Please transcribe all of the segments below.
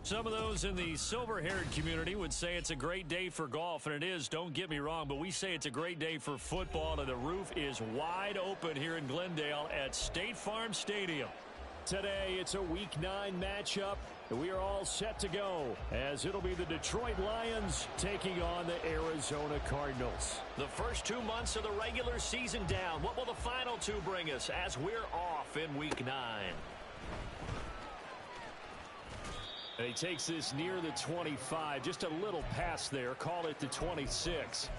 Some of those in the silver-haired community would say it's a great day for golf, and it is, don't get me wrong, but we say it's a great day for football, and the roof is wide open here in Glendale at State Farm Stadium. Today, it's a Week 9 matchup, and we are all set to go, as it'll be the Detroit Lions taking on the Arizona Cardinals. The first 2 months of the regular season down. What will the final 2 bring us as we're off in Week 9? And he takes this near the 25, just a little past there, call it the 26.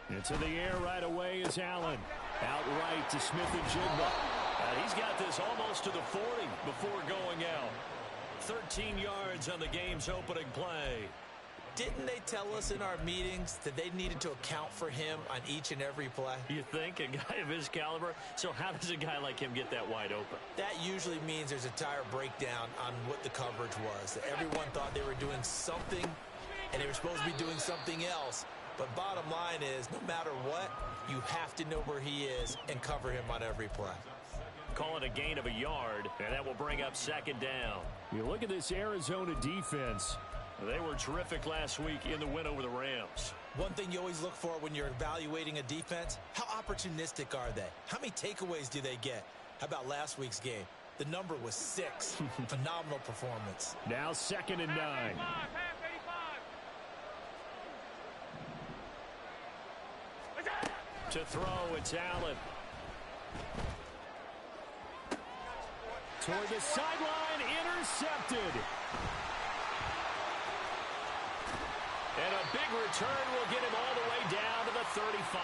Into the air right away is Allen. Outright to Smith-Njigba. And he's got this almost to the 40 before going out. 13 yards on the game's opening play. Didn't they tell us in our meetings that they needed to account for him on each and every play? You think? A guy of his caliber? So how does a guy like him get that wide open? That usually means there's a tire breakdown on what the coverage was. That everyone thought they were doing something, and they were supposed to be doing something else. But bottom line is, no matter what, you have to know where he is and cover him on every play. Call it a gain of a yard, and that will bring up second down. You look at this Arizona defense. They were terrific last week in the win over the Rams. One thing you always look for when you're evaluating a defense, how opportunistic are they? How many takeaways do they get? How about last week's game? The number was 6. Phenomenal performance. Now 2nd and 9. To throw, it's Allen. Toward the sideline, intercepted. And a big return will get him all the way down to the 35.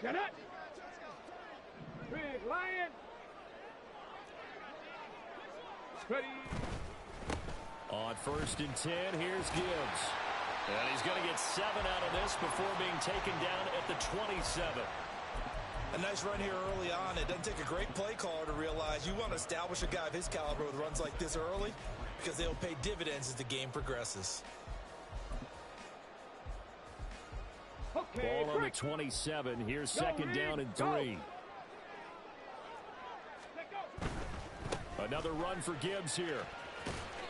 Get it! Big Lion! Ready! On 1st and 10, here's Gibbs. And he's going to get 7 out of this before being taken down at the 27. A nice run here early on. It doesn't take a great play caller to realize you want to establish a guy of his caliber with runs like this early because they'll pay dividends as the game progresses. Okay, ball on the 27. Here's 2nd down and 3. Another run for Gibbs here.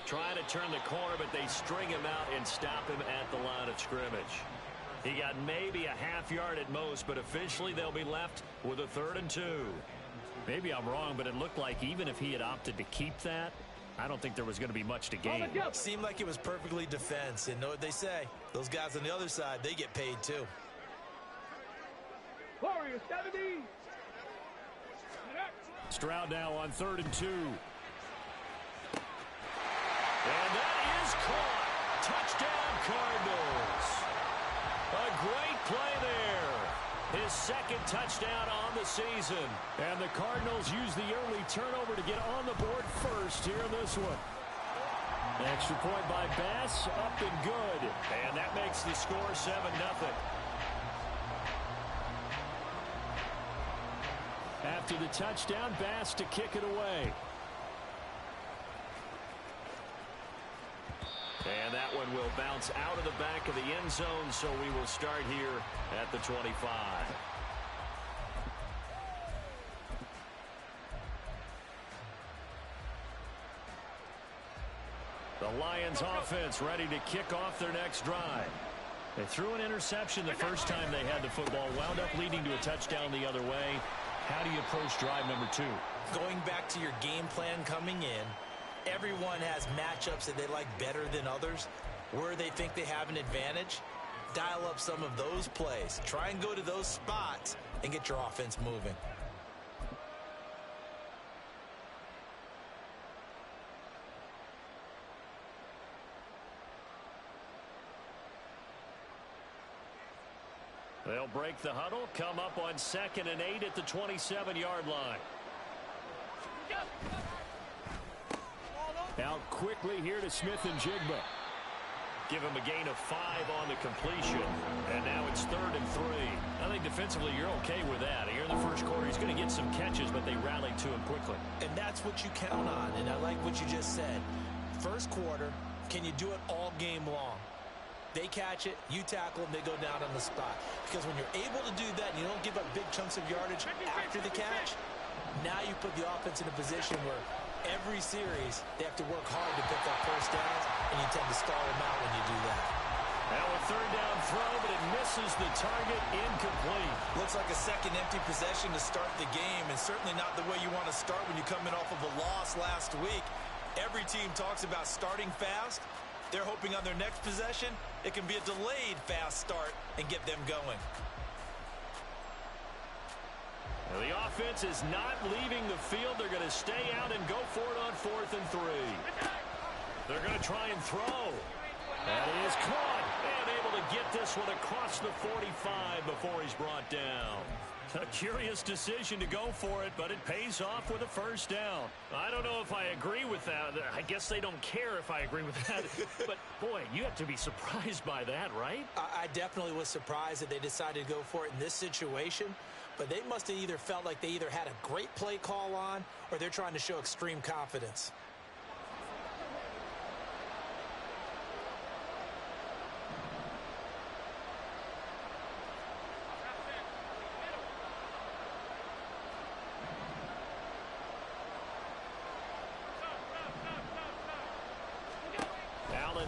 Trying to turn the corner, but they string him out and stop him at the line of scrimmage. He got maybe a half yard at most, but officially they'll be left with a 3rd and 2. Maybe I'm wrong, but it looked like even if he had opted to keep that, I don't think there was going to be much to gain. It seemed like it was perfectly defense, and know what they say. Those guys on the other side, they get paid too. Warriors 70. Stroud now on 3rd and 2. And that is caught. Touchdown, Cardinals. A great play there. His 2nd touchdown on the season. And the Cardinals use the early turnover to get on the board first here in this one. Extra point by Bass, up and good. And that makes the score 7-0. After the touchdown, Bass to kick it away. And that one will bounce out of the back of the end zone, so we will start here at the 25. The Lions offense ready to kick off their next drive. They threw an interception the first time they had the football, wound up leading to a touchdown the other way. How do you approach drive number 2? Going back to your game plan coming in, everyone has matchups that they like better than others. Where they think they have an advantage, dial up some of those plays. Try and go to those spots and get your offense moving. They'll break the huddle, come up on 2nd and 8 at the 27-yard line. Out quickly here to Smith and Jigba. Give him a gain of 5 on the completion. And now it's 3rd and 3. I think defensively you're okay with that. Here in the first quarter, he's going to get some catches, but they rallied to him quickly. And that's what you count on, and I like what you just said. First quarter, can you do it all game long? They catch it, you tackle them, they go down on the spot. Because when you're able to do that and you don't give up big chunks of yardage after the catch, now you put the offense in a position where every series they have to work hard to pick up first downs, and you tend to stall them out when you do that. Now a 3rd down throw, but it misses the target, incomplete. Looks like a second empty possession to start the game, and certainly not the way you want to start when you're coming off of a loss last week. Every team talks about starting fast. They're hoping on their next possession, it can be a delayed fast start and get them going. Well, the offense is not leaving the field. They're going to stay out and go for it on 4th and 3. They're going to try and throw. That is caught and able to get this one across the 45 before he's brought down. A curious decision to go for it, but it pays off with a first down. I don't know if I agree with that. I guess they don't care if I agree with that. But, boy, you have to be surprised by that, right? I definitely was surprised that they decided to go for it in this situation. But they must have either felt like they either had a great play call on or they're trying to show extreme confidence.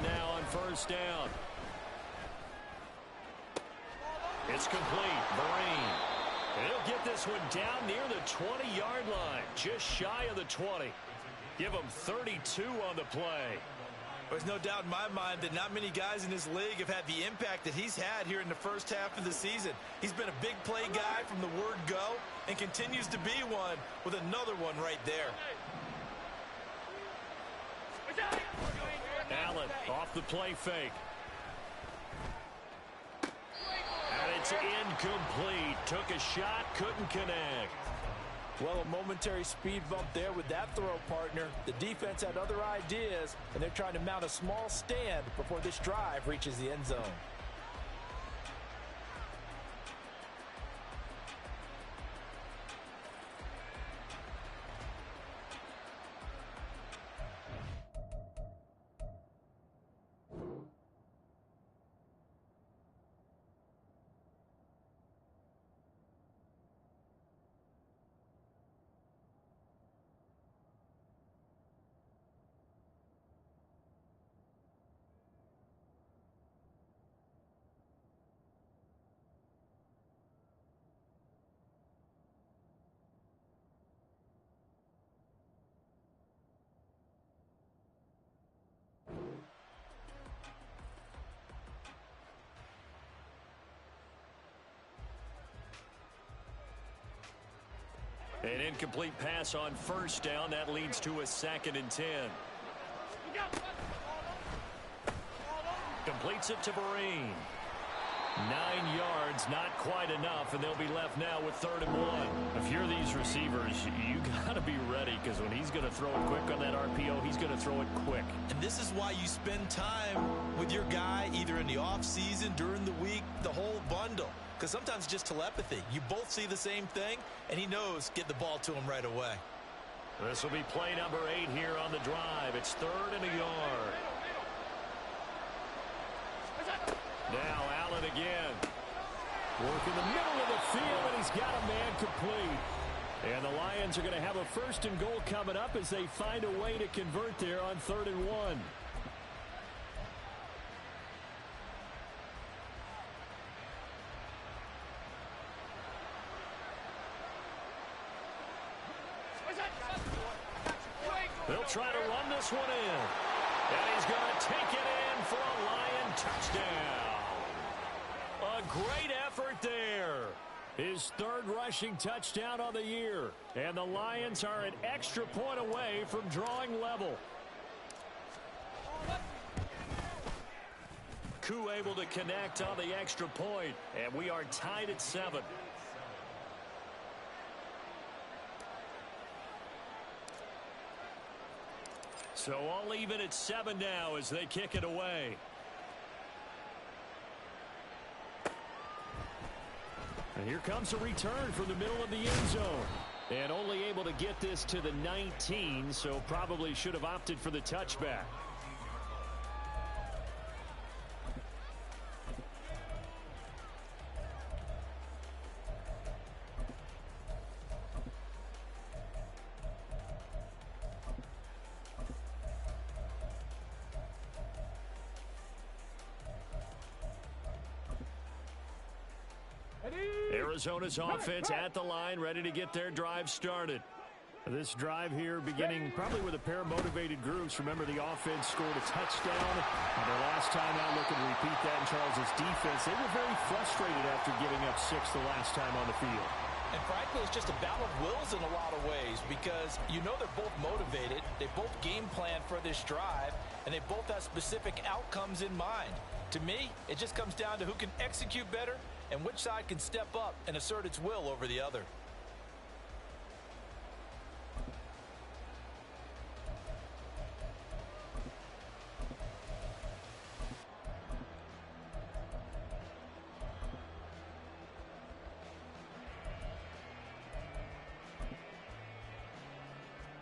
Now on first down. It's complete. Vereen. He'll get this one down near the 20-yard line. Just shy of the 20. Give him 32 on the play. There's no doubt in my mind that not many guys in this league have had the impact that he's had here in the first half of the season. He's been a big play guy from the word go and continues to be one with another one right there. Allen off the play fake. And it's incomplete. Took a shot, couldn't connect. Well, a momentary speed bump there with that throw, partner. The defense had other ideas, and they're trying to mount a small stand before this drive reaches the end zone. An incomplete pass on first down. That leads to a 2nd and 10. Completes it to Vereen. 9 yards, not quite enough, and they'll be left now with 3rd and 1. If you're these receivers, you got to be ready, because when he's going to throw it quick on that RPO, he's going to throw it quick. And this is why you spend time with your guy, either in the offseason, during the week, the whole bundle. Because sometimes it's just telepathy. You both see the same thing, and he knows get the ball to him right away. This will be play number 8 here on the drive. It's 3rd and a yard. Now Allen again. Work in the middle of the field, and he's got a man complete. And the Lions are going to have a 1st and goal coming up as they find a way to convert there on 3rd and 1. They'll try to run this one in. And he's going to take it in for a Lion touchdown. A great effort there. His third rushing touchdown on the year. And the Lions are an extra point away from drawing level. Koo able to connect on the extra point. And we are tied at 7. So all even at 7 now as they kick it away. And here comes a return from the middle of the end zone. And only able to get this to the 19, so probably should have opted for the touchback. Arizona's offense at the line, ready to get their drive started. This drive here beginning probably with a pair of motivated groups. Remember, the offense scored a touchdown. And their last time out, looking to repeat that in Charles' defense. They were very frustrated after giving up 6 the last time on the field. And frankly, it's just a battle of wills in a lot of ways because you know they're both motivated. They both game plan for this drive, and they both have specific outcomes in mind. To me, it just comes down to who can execute better and which side can step up and assert its will over the other.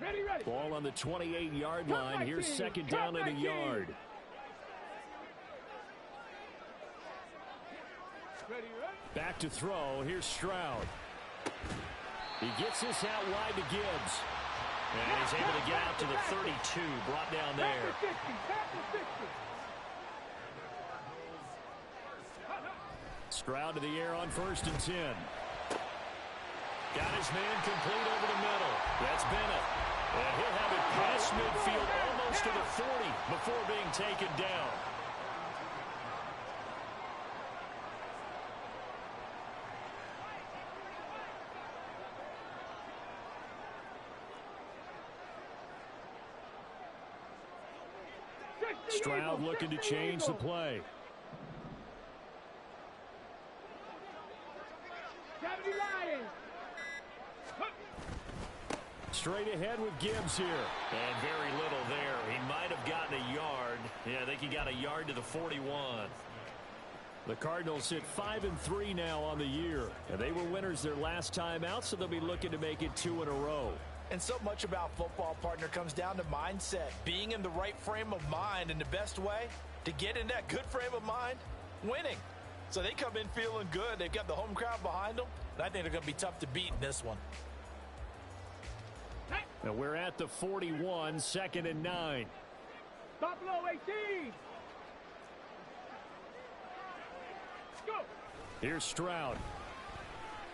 Ready. Ball on the 28-yard line. Here's second down and a yard. Ready. Back to throw. Here's Stroud. He gets this out wide to Gibbs. And he's able to get out to the 32, brought down there. Stroud to the air on 1st and 10. Got his man complete over the middle. That's Bennett. And he'll have it past midfield almost to the 40 before being taken down. Stroud looking to change the play. Straight ahead with Gibbs here. And very little there. He might have gotten a yard. Yeah, I think he got a yard to the 41. The Cardinals sit 5-3 now on the year. And they were winners their last time out, so they'll be looking to make it 2 in a row. And so much about football, partner, comes down to mindset. Being in the right frame of mind, and the best way to get in that good frame of mind, winning. So they come in feeling good. They've got the home crowd behind them. And I think they're going to be tough to beat in this one. Now we're at the 41, 2nd and 9. Stop low, 18. Go. Here's Stroud.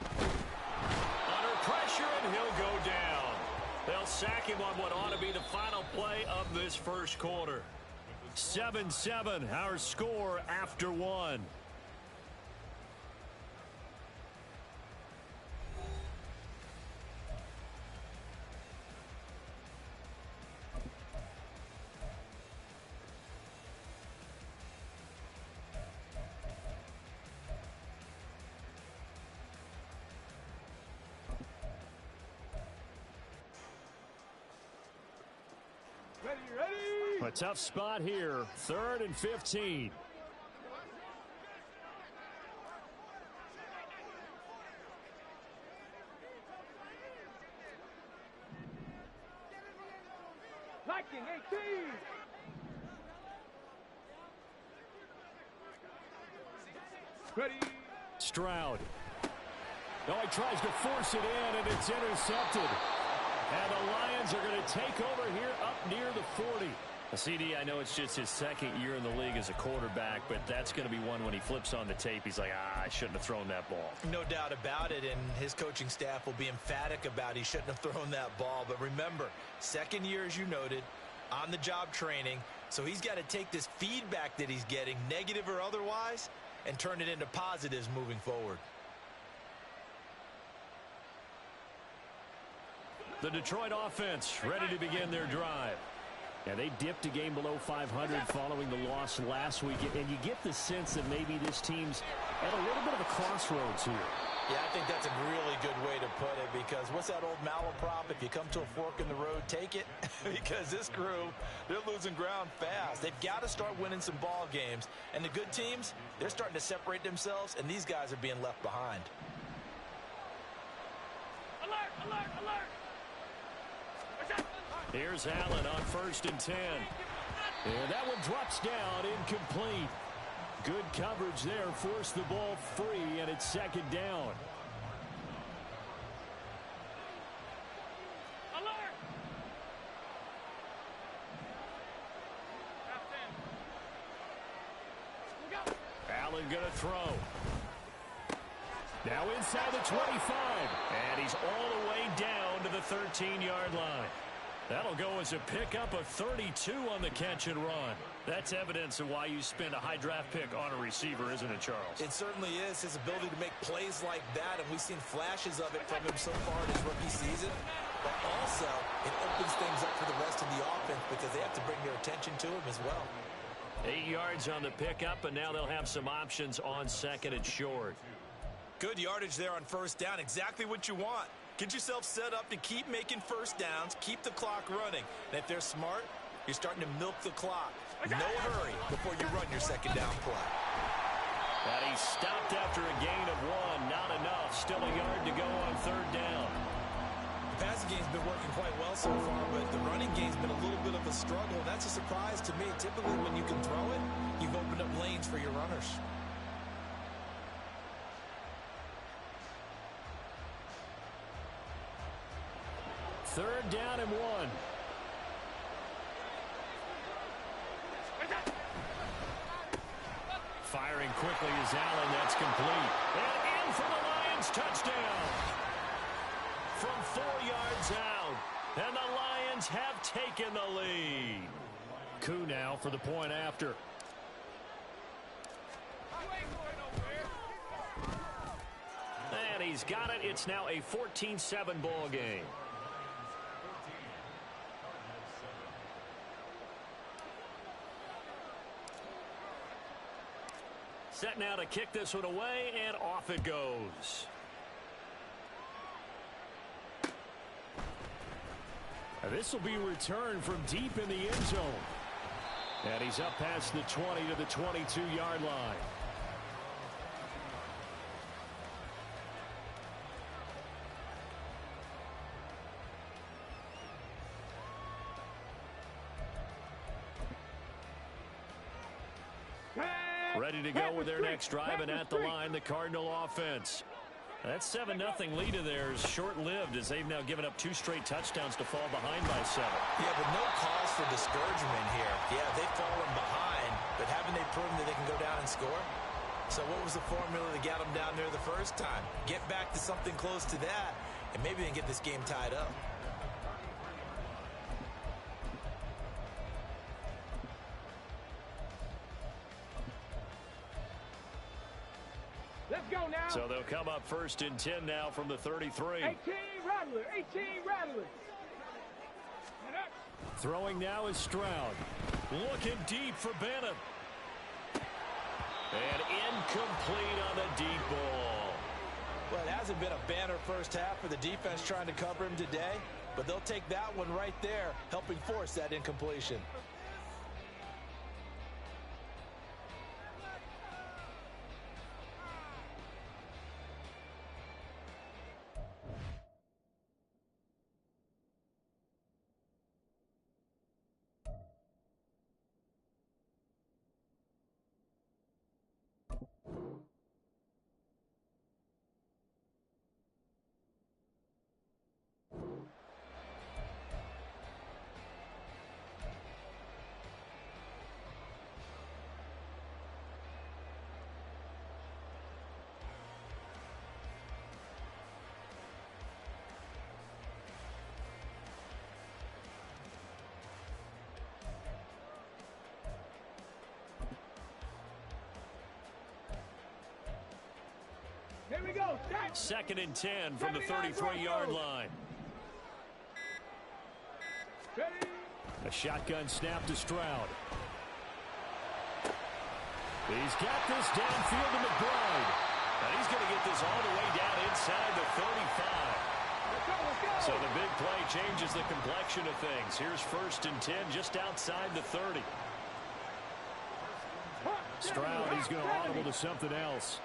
Under pressure, and he'll go down. They'll sack him on what ought to be the final play of this first quarter. 7-7, our score after 1. A tough spot here. 3rd and 15. Liking 18. Ready. Stroud. No, he tries to force it in, and it's intercepted. And the Lions are going to take over here up near the 40. CD, I know it's just his second year in the league as a quarterback, but that's going to be one when he flips on the tape. He's like, I shouldn't have thrown that ball. No doubt about it, and his coaching staff will be emphatic about he shouldn't have thrown that ball. But remember, second year, as you noted, on-the-job training, so he's got to take this feedback that he's getting, negative or otherwise, and turn it into positives moving forward. The Detroit offense ready to begin their drive. Yeah, they dipped a game below 500 following the loss last week, and you get the sense that maybe this team's at a little bit of a crossroads here. Yeah, I think that's a really good way to put it, because what's that old malaprop? If you come to a fork in the road, take it. Because this crew, they're losing ground fast. They've got to start winning some ball games. And the good teams, they're starting to separate themselves, and these guys are being left behind. Alert, alert, alert. Here's Allen on 1st and 10. And that one drops down, incomplete. Good coverage there, forced the ball free, and it's 2nd down. Alert. Allen going to throw. Now inside the 25. And he's all the way down to the 13-yard line. That'll go as a pickup of 32 on the catch and run. That's evidence of why you spend a high draft pick on a receiver, isn't it, Charles? It certainly is, his ability to make plays like that, and we've seen flashes of it from him so far in his rookie season. But also, it opens things up for the rest of the offense because they have to bring their attention to him as well. 8 yards on the pickup, and now they'll have some options on 2nd and short. Good yardage there on 1st down, exactly what you want. Get yourself set up to keep making 1st downs, keep the clock running. And if they're smart, you're starting to milk the clock. No hurry before you run your 2nd down play. And he stopped after a gain of 1. Not enough. Still a yard to go on 3rd down. The passing game's been working quite well so far, but the running game's been a little bit of a struggle. That's a surprise to me. Typically, when you can throw it, you've opened up lanes for your runners. Third down and 1. Firing quickly is Allen. That's complete. And in for the Lions touchdown. From 4 yards out. And the Lions have taken the lead. Coup now for the point after. And he's got it. It's now a 14-7 ball game. Set now to kick this one away, and off it goes. This will be returned from deep in the end zone. And he's up past the 20 to the 22-yard line. Ready to go with their next drive, and at the line, the Cardinal offense. That 7-0 lead of theirs short-lived as they've now given up 2 straight touchdowns to fall behind by 7. Yeah, but no cause for discouragement here. Yeah, they've fallen behind, but haven't they proven that they can go down and score? So what was the formula to get them down there the first time? Get back to something close to that, and maybe they can get this game tied up. Let's go now. So they'll come up 1st and 10 now from the 33. 18 Rattler, 18 Rattler. Throwing now is Stroud. Looking deep for Bennett. And incomplete on the deep ball. Well, it hasn't been a banner first half for the defense trying to cover him today, but they'll take that one right there, helping force that incompletion. we go. Set. 2nd and 10 from the 33-yard line. Ready. A shotgun snap to Stroud. He's got this downfield to McBride. And he's going to get this all the way down inside the 35. Let's go, let's go. So the big play changes the complexion of things. Here's 1st and 10 just outside the 30. Stroud, he's going to audible to something else.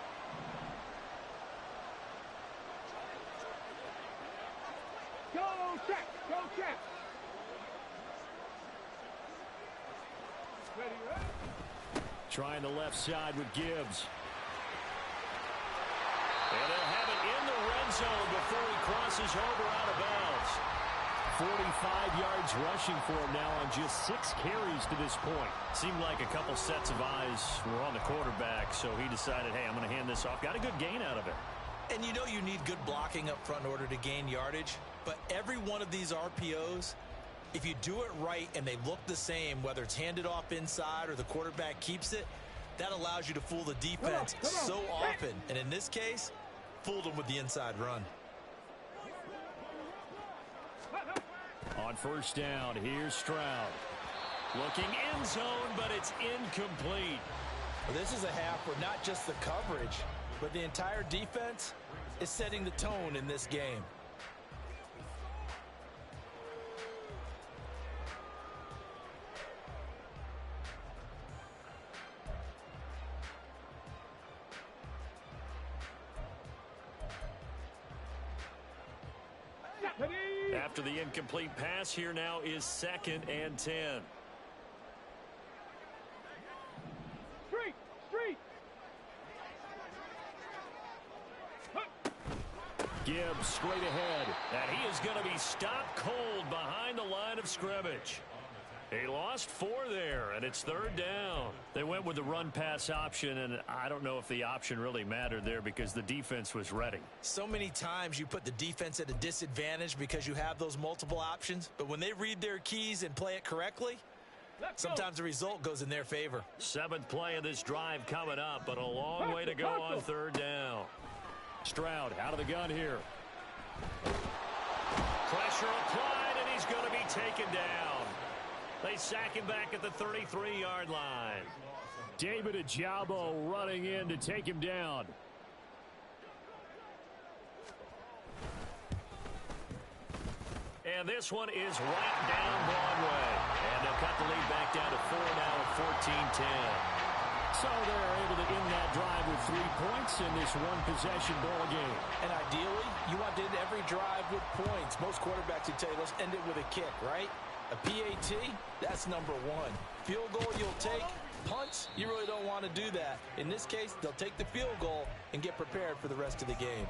Go check. Go check. Ready, ready. Trying the left side with Gibbs. And they'll have it in the red zone before he crosses over out of bounds. 45 yards rushing for him now on just 6 carries to this point. Seemed like a couple sets of eyes were on the quarterback, so he decided, hey, I'm going to hand this off. Got a good gain out of it. And you know you need good blocking up front in order to gain yardage. But every one of these RPOs, if you do it right and they look the same, whether it's handed off inside or the quarterback keeps it, that allows you to fool the defense so often. And in this case, fooled them with the inside run. On 1st down, here's Stroud. Looking end zone, but it's incomplete. Well, this is a half where not just the coverage, but the entire defense is setting the tone in this game. After the incomplete pass, here now is 2nd and 10. Street. Gibbs straight ahead. And he is going to be stopped cold behind the line of scrimmage. He lost 4 there, and it's 3rd down. They went with the run-pass option, and I don't know if the option really mattered there because the defense was ready. So many times you put the defense at a disadvantage because you have those multiple options, but when they read their keys and play it correctly, sometimes the result goes in their favor. 7th play of this drive coming up, but a long way to go on 3rd down. Stroud out of the gun here. Pressure applied, and he's going to be taken down. They sack him back at the 33-yard line. David Ajabo running in to take him down. And this one is right down Broadway. And they'll cut the lead back down to 4 now at 14-10. So they're able to end that drive with 3 points in this one-possession ball game. And ideally, you want to end every drive with points. Most quarterbacks would tell you, let's end it with a kick, right? A PAT, that's number 1. Field goal you'll take. Punts, you really don't want to do that. In this case, they'll take the field goal and get prepared for the rest of the game.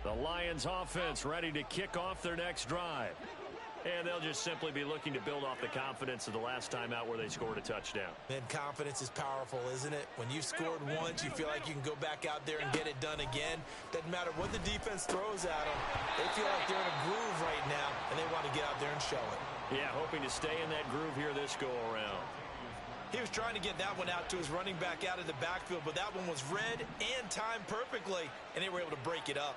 The Lions offense ready to kick off their next drive. And they'll just simply be looking to build off the confidence of the last time out where they scored a touchdown. And confidence is powerful, isn't it? When you've scored once, you feel like you can go back out there and get it done again. Doesn't matter what the defense throws at them. They feel like they're in a groove right now, and they want to get out there and show it. Yeah, hoping to stay in that groove here this go-around. He was trying to get that one out to his running back out of the backfield, but that one was read and timed perfectly, and they were able to break it up.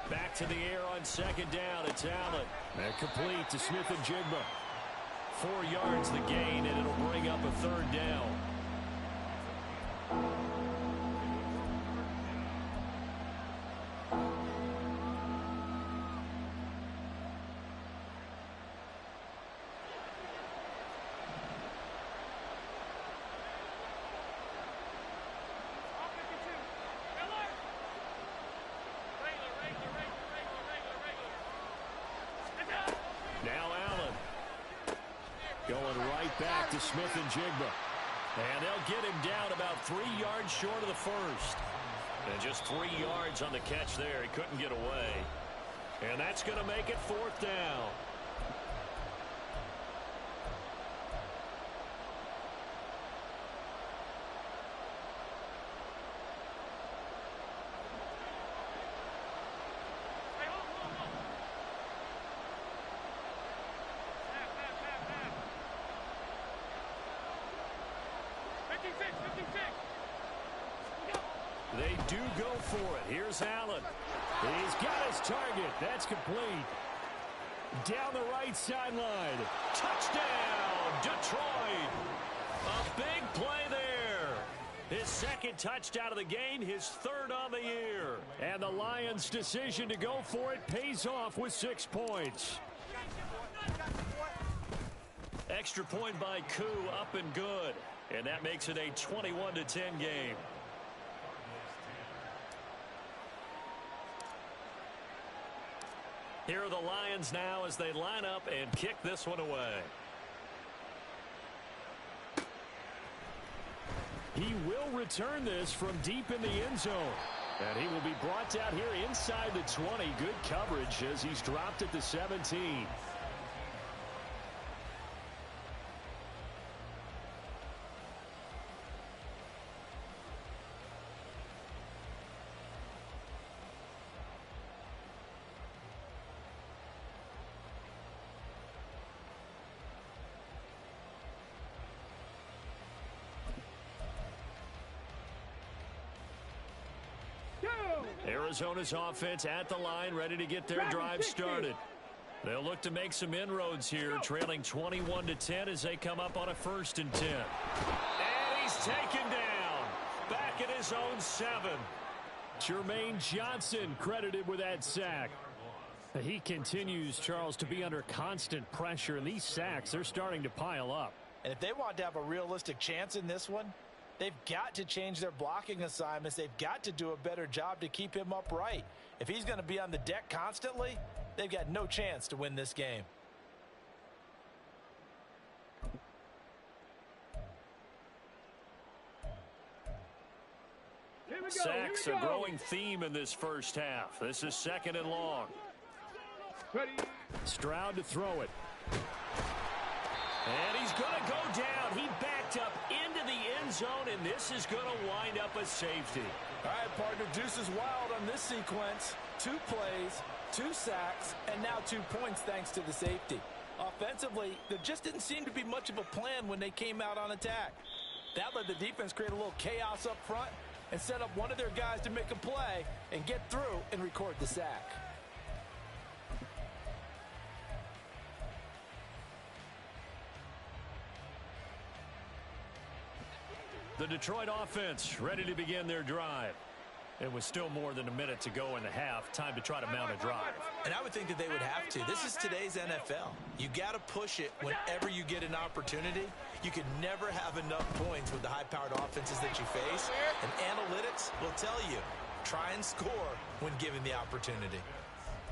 Back to the air on 2nd down. It's Allen. And complete to Smith and Jigba. 4 yards the gain, and it'll bring up a 3rd down. Now Allen. Going right back to Smith and Jigba. And they'll get him down about 3 yards short of the first. And just 3 yards on the catch there. He couldn't get away. And that's going to make it 4th down. They do go for it. Here's Allen. He's got his target. That's complete. Down the right sideline. Touchdown, Detroit. A big play there. His 2nd touchdown of the game, his 3rd on the year. And the Lions' decision to go for it pays off with 6 points. Extra point by Koo, up and good. And that makes it a 21-10 game. Here are the Lions now as they line up and kick this one away. He will return this from deep in the end zone. And he will be brought down here inside the 20. Good coverage as he's dropped at the 17. Arizona's offense at the line, ready to get their drive started. They'll look to make some inroads here, trailing 21-10 as they come up on a 1st and 10. And he's taken down, back at his own 7. Jermaine Johnson credited with that sack. He continues, Charles, to be under constant pressure, and these sacks, they're starting to pile up. And if they want to have a realistic chance in this one, they've got to change their blocking assignments. They've got to do a better job to keep him upright. If he's going to be on the deck constantly, they've got no chance to win this game. Sacks a growing theme in this first half. This is 2nd and long. Ready. Stroud to throw it. And he's going to go down. He backed up into the end zone, and this is going to wind up a safety. All right, partner, deuce is wild on this sequence. 2 plays, 2 sacks, and now 2 points thanks to the safety. Offensively, there just didn't seem to be much of a plan when they came out on attack. That let the defense create a little chaos up front and set up one of their guys to make a play and get through and record the sack. The Detroit offense ready to begin their drive. It was still more than a minute to go in the half. Time to try to mount a drive. And I would think that they would have to. This is today's NFL. You got to push it whenever you get an opportunity. You can never have enough points with the high-powered offenses that you face. And analytics will tell you, try and score when given the opportunity.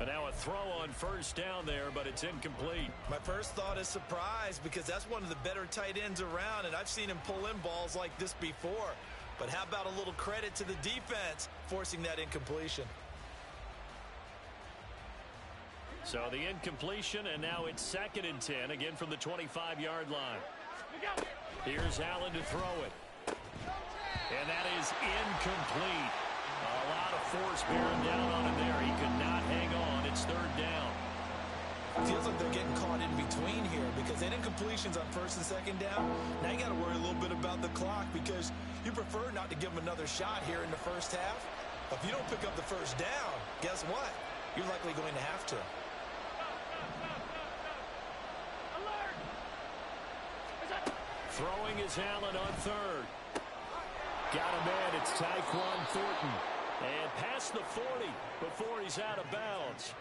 And now a throw on 1st down there, but it's incomplete. My first thought is surprise because that's one of the better tight ends around, and I've seen him pull in balls like this before. But how about a little credit to the defense forcing that incompletion? So the incompletion, and now it's 2nd and 10, again from the 25-yard line. Here's Allen to throw it. And that is incomplete. A lot of force bearing down on him there. He could not hang on. It's 3rd down. Feels like they're getting caught in between here because they had incompletions on 1st and 2nd down. Now you got to worry a little bit about the clock because you prefer not to give them another shot here in the first half. If you don't pick up the 1st down, guess what? You're likely going to have to. Throwing is Allen on 3rd. Got him in. It's Tyquan Thornton. And past the 40 before he's out of bounds.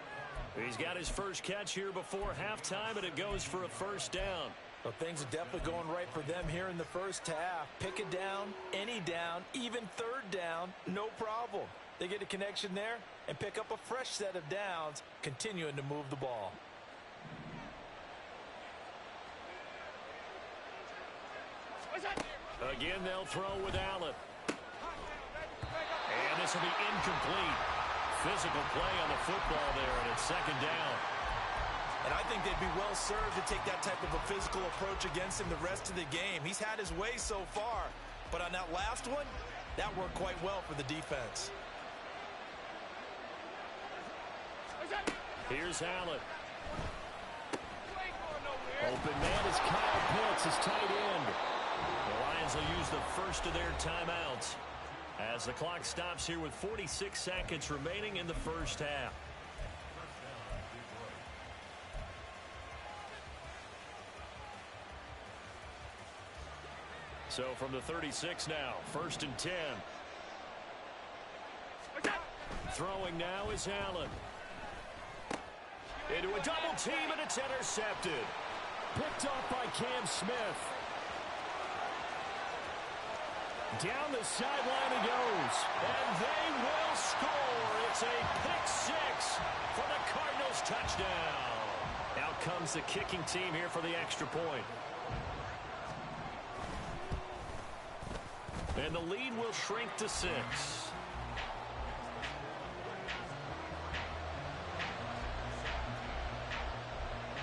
He's got his first catch here before halftime, and it goes for a 1st down. Well, things are definitely going right for them here in the first half. Pick it down, any down, even 3rd down, no problem. They get a connection there and pick up a fresh set of downs, continuing to move the ball. Again, they'll throw with Allen. And this will be incomplete. physical play on the football there, and it's second down. And I think they'd be well served to take that type of a physical approach against him the rest of the game. He's had his way so far, but on that last one, that worked quite well for the defense. Here's Allen. Open man is Kyle Pitts, his tight end. The Lions will use the first of their timeouts as the clock stops here with 46 seconds remaining in the first half. So from the 36 now, 1st and 10. Throwing now is Allen. Into a double team, and it's intercepted. Picked off by Cam Smith. Down the sideline he goes. And they will score. It's a pick six for the Cardinals touchdown. Out comes the kicking team here for the extra point. And the lead will shrink to 6.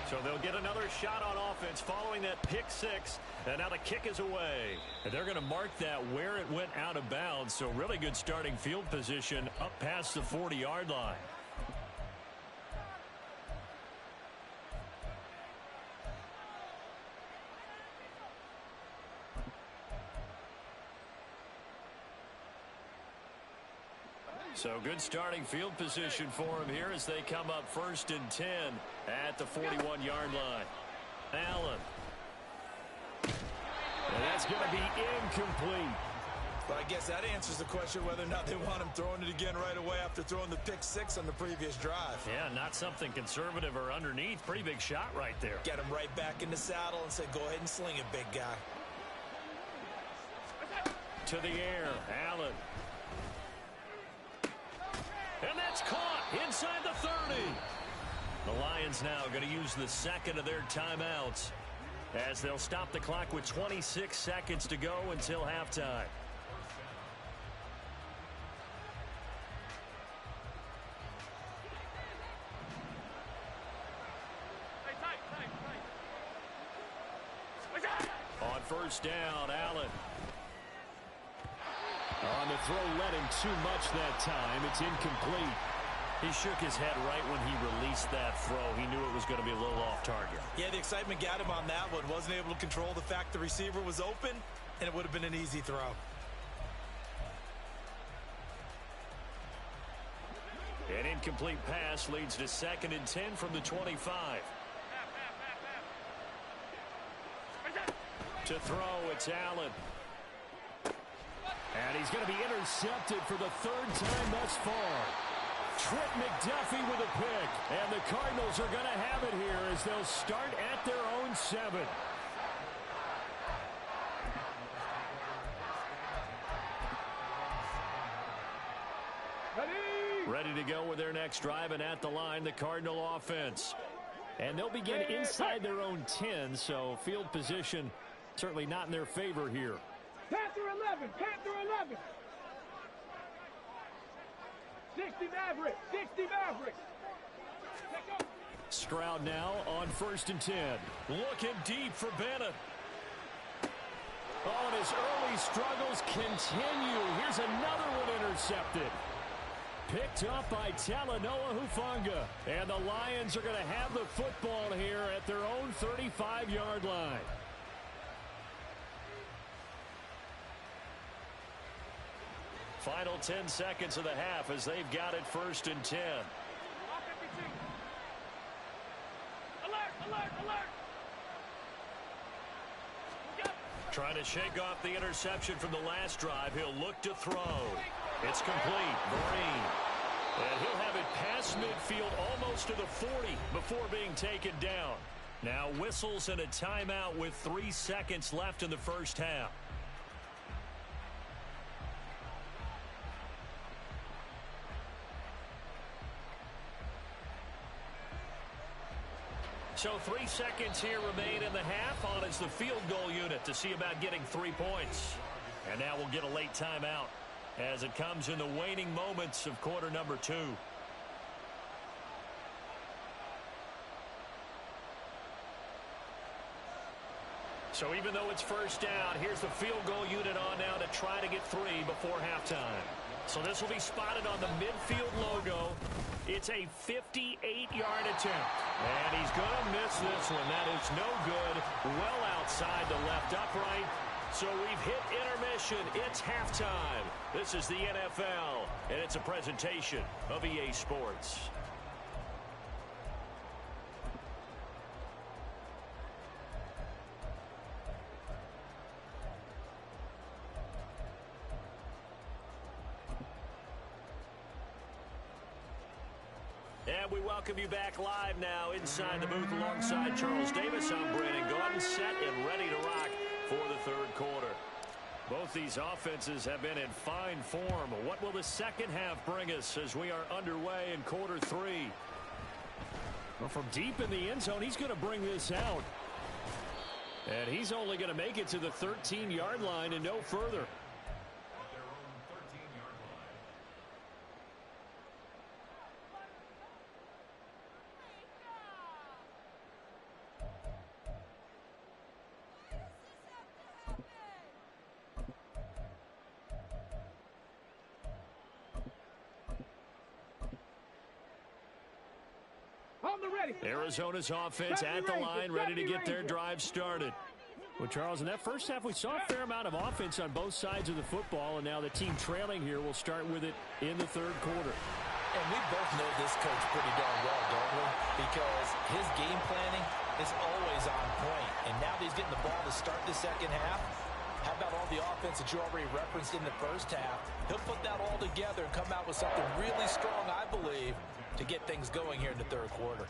So they'll get another shot on offense following that pick six. And now the kick is away. And they're going to mark that where it went out of bounds. So really good starting field position up past the 40-yard line. So good starting field position for him here as they come up 1st and 10 at the 41-yard line. Allen. And that's going to be incomplete. But I guess that answers the question whether or not they want him throwing it again right away after throwing the pick six on the previous drive. Yeah, not something conservative or underneath. Pretty big shot right there. Get him right back in the saddle and say, go ahead and sling it, big guy. To the air, Allen. And that's caught inside the 30. The Lions now going to use the second of their timeouts as they'll stop the clock with 26 seconds to go until halftime. On 1st down, Allen. On the throw, led him too much that time. It's incomplete. He shook his head right when he released that throw. He knew it was going to be a little off target. Yeah, the excitement got him on that one. Wasn't able to control the fact the receiver was open, and it would have been an easy throw. An incomplete pass leads to 2nd and 10 from the 25. To throw, it's Allen. And he's going to be intercepted for the 3rd time thus far. Trent McDuffie with a pick. And the Cardinals are going to have it here as they'll start at their own 7. Ready to go with their next drive, and at the line, the Cardinal offense. And they'll begin inside their own 10, so field position certainly not in their favor here. Panther 11, Panther 11. 60 Maverick, 60 Maverick. Stroud now on 1st and 10. Looking deep for Bennett. Oh, and his early struggles continue. Here's another one intercepted. Picked up by Talanoa Hufanga. And the Lions are going to have the football here at their own 35-yard line. Final 10 seconds of the half as they've got it 1st and 10. Alert, alert, alert. Trying to shake off the interception from the last drive. He'll look to throw. It's complete. Green. And he'll have it past midfield almost to the 40 before being taken down. Now whistles and a timeout with 3 seconds left in the first half. So 3 seconds here remain in the half on as the field goal unit to see about getting 3 points. And now we'll get a late timeout as it comes in the waning moments of quarter number 2. So even though it's first down, here's the field goal unit on now to try to get 3 before halftime. So this will be spotted on the midfield logo. It's a 58-yard attempt. And he's going to miss this one. That is no good. Well outside the left upright. So we've hit intermission. It's halftime. This is the NFL, and it's a presentation of EA Sports. And we welcome you back live now inside the booth alongside Charles Davis. I'm Brandon Gordon, set and ready to rock for the third quarter. Both these offenses have been in fine form. What will the second half bring us as we are underway in quarter 3? Well, from deep in the end zone, he's going to bring this out. And he's only going to make it to the 13-yard line and no further. Arizona's offense at the line, ready to get their drive started. Well, Charles, in that first half, we saw a fair amount of offense on both sides of the football, and now the team trailing here will start with it in the third quarter. And we both know this coach pretty darn well, don't we? Because his game planning is always on point. And now that he's getting the ball to start the second half, how about all the offense that you already referenced in the first half? He'll put that all together and come out with something really strong, I believe, to get things going here in the third quarter.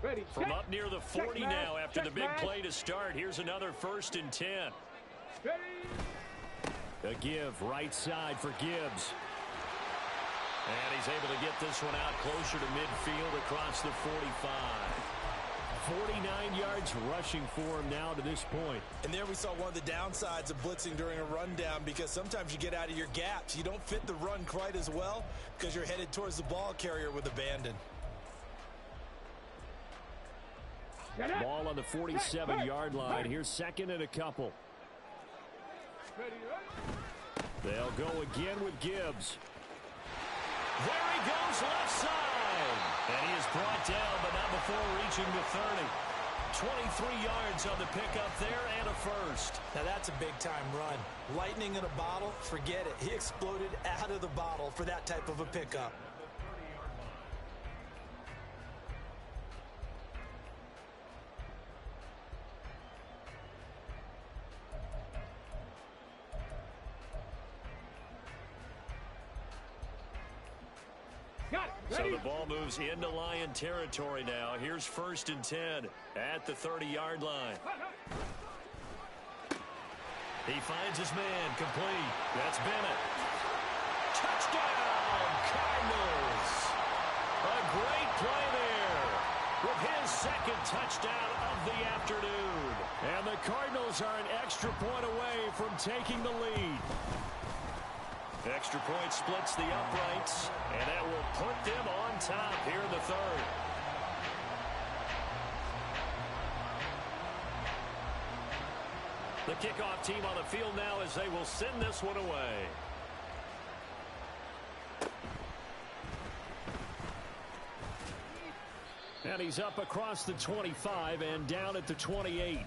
Ready, From up near the 40 now after the big play to start. Here's another 1st and 10. Ready. A give right side for Gibbs. And he's able to get this one out closer to midfield across the 45. 49 yards rushing for him now to this point. And there we saw one of the downsides of blitzing during a rundown, because sometimes you get out of your gaps. You don't fit the run quite as well because you're headed towards the ball carrier with abandon. Ball on the 47-yard line. Here's 2nd and a couple. They'll go again with Gibbs. There he goes left side. And he is brought down, but not before reaching the 30. 23 yards on the pickup there and a first. Now that's a big-time run. Lightning in a bottle, forget it. He exploded out of the bottle for that type of a pickup. So the ball moves into Lion territory now. Here's 1st and 10 at the 30-yard line. He finds his man complete. That's Bennett. Touchdown, Cardinals. A great play there with his 2nd touchdown of the afternoon. And the Cardinals are an extra point away from taking the lead. Extra point splits the uprights, and that will put them on top here in the 3rd. The kickoff team on the field now as they will send this one away. And he's up across the 25 and down at the 28.